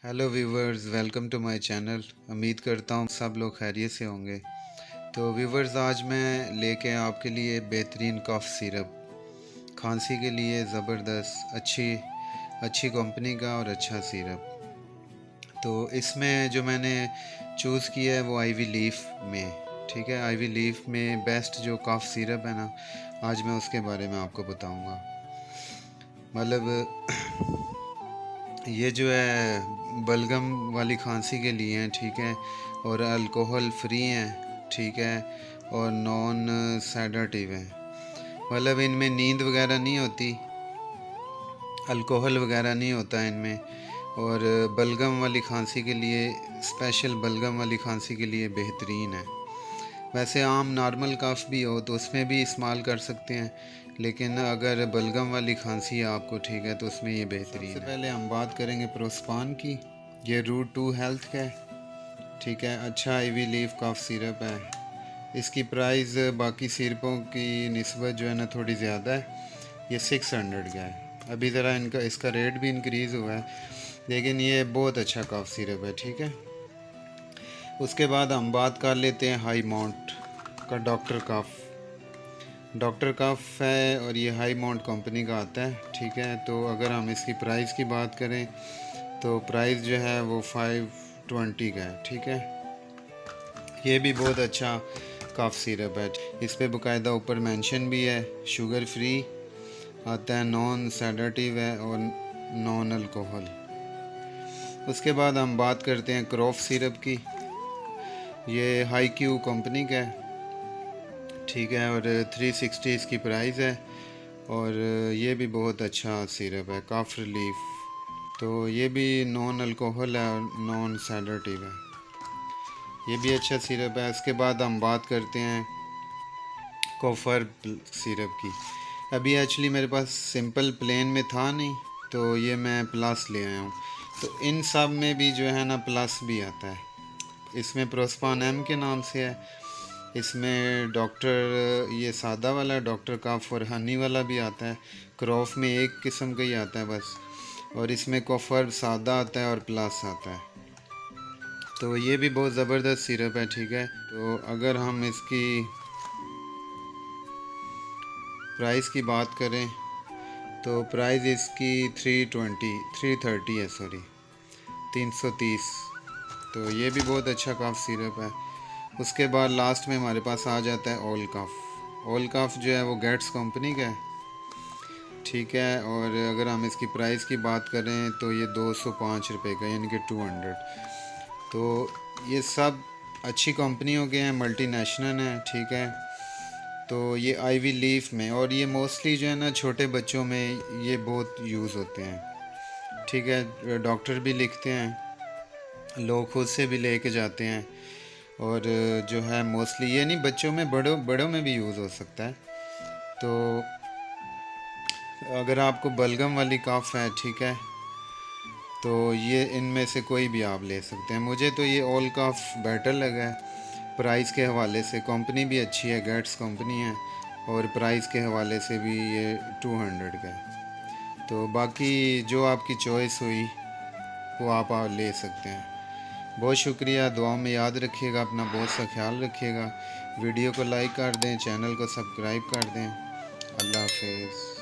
Hello viewers, welcome to my channel. उम्मीद करता हूँ सब लोग खैरियत से होंगे। तो व्यूवर्स, आज मैं लेके आपके लिए बेहतरीन कफ सिरप, खांसी के लिए ज़बरदस्त अच्छी कंपनी का और अच्छा सिरप। तो इसमें जो मैंने चूज़ किया है वो आईवी लीफ में, ठीक है। आईवी लीफ में बेस्ट जो कफ सिरप है ना, आज मैं उसके बारे में आपको बताऊँगा। मतलब ये जो है बलगम वाली खांसी के लिए हैं, ठीक है, और अल्कोहल फ्री हैं, ठीक है, और नॉन सेडेटिव हैं। मतलब इनमें नींद वगैरह नहीं होती, अल्कोहल वगैरह नहीं होता इनमें। और बलगम वाली खांसी के लिए, स्पेशल बलगम वाली खांसी के लिए बेहतरीन है। वैसे आम नॉर्मल कफ भी हो तो उसमें भी इस्तेमाल कर सकते हैं, लेकिन अगर बलगम वाली खांसी है आपको, ठीक है, तो उसमें ये बेहतरीन है। सबसे पहले हम बात करेंगे प्रोस्पान की। ये रूट 2 हेल्थ का है, ठीक है। अच्छा आईवी लीफ कफ सिरप है। इसकी प्राइस बाकी सिरपों की निस्बत जो है ना थोड़ी ज़्यादा है। ये 600 का है। अभी ज़रा इसका रेट भी इंक्रीज़ हुआ है, लेकिन ये बहुत अच्छा कफ सिरप है, ठीक है। उसके बाद हम बात कर लेते हैं हाई माउंट का डॉक्टर कफ है, और ये हाई माउंट कंपनी का आता है, ठीक है। तो अगर हम इसकी प्राइस की बात करें तो प्राइस जो है वो 520 का है, ठीक है। ये भी बहुत अच्छा कफ सिरप है। इस पर बाकायदा ऊपर मेंशन भी है, शुगर फ्री आता है, नॉन सेडेटिव है और नॉन अल्कोहल। उसके बाद हम बात करते हैं क्रॉफ सिरप की। ये हाई क्यू कंपनी का है, ठीक है, और 360 इसकी प्राइस है। और ये भी बहुत अच्छा सिरप है, कफ रिलीफ। तो ये भी नॉन अल्कोहल है और नॉन सेडेटिव है। ये भी अच्छा सिरप है। उसके बाद हम बात करते हैं कोफर सिरप की। अभी एक्चुअली मेरे पास सिंपल प्लेन में था नहीं, तो ये मैं प्लस ले आया हूँ। तो इन सब में भी जो है ना प्लस भी आता है। इसमें प्रोस्पान एम के नाम से है। इसमें डॉक्टर, ये सादा वाला डॉक्टर कफ और हनी वाला भी आता है। क्रॉफ में एक किस्म का ही आता है बस, और इसमें कॉफर सादा आता है और प्लस आता है। तो ये भी बहुत ज़बरदस्त सिरप है, ठीक है। तो अगर हम इसकी प्राइस की बात करें तो प्राइस इसकी 330 है, सॉरी 330। तो ये भी बहुत अच्छा कफ सिरप है। उसके बाद लास्ट में हमारे पास आ जाता है ओल कफ। ओल कफ जो है वो गेट्स कंपनी का है, ठीक है। और अगर हम इसकी प्राइस की बात करें तो ये 205 रुपये का, यानी कि 200। तो ये सब अच्छी कंपनियों के हैं, मल्टी नेशनल हैं, ठीक है। तो ये आईवी लीफ में, और ये मोस्टली जो है ना छोटे बच्चों में ये बहुत यूज़ होते हैं, ठीक है। डॉक्टर भी लिखते हैं, लोग खुद से भी लेके जाते हैं। और जो है मोस्टली ये नहीं, बच्चों में, बड़ों में भी यूज़ हो सकता है। तो अगर आपको बलगम वाली कफ है, ठीक है, तो ये इनमें से कोई भी आप ले सकते हैं। मुझे तो ये ऑल कफ बेटर लगा है प्राइस के हवाले से। कंपनी भी अच्छी है, गेट्स कंपनी है, और प्राइस के हवाले से भी ये 200 का है। तो बाकी जो आपकी चॉइस हुई वो आप ले सकते हैं। बहुत शुक्रिया। दुआ में याद रखिएगा, अपना बहुत सा ख्याल रखिएगा। वीडियो को लाइक कर दें, चैनल को सब्सक्राइब कर दें। अल्लाह हाफिज़।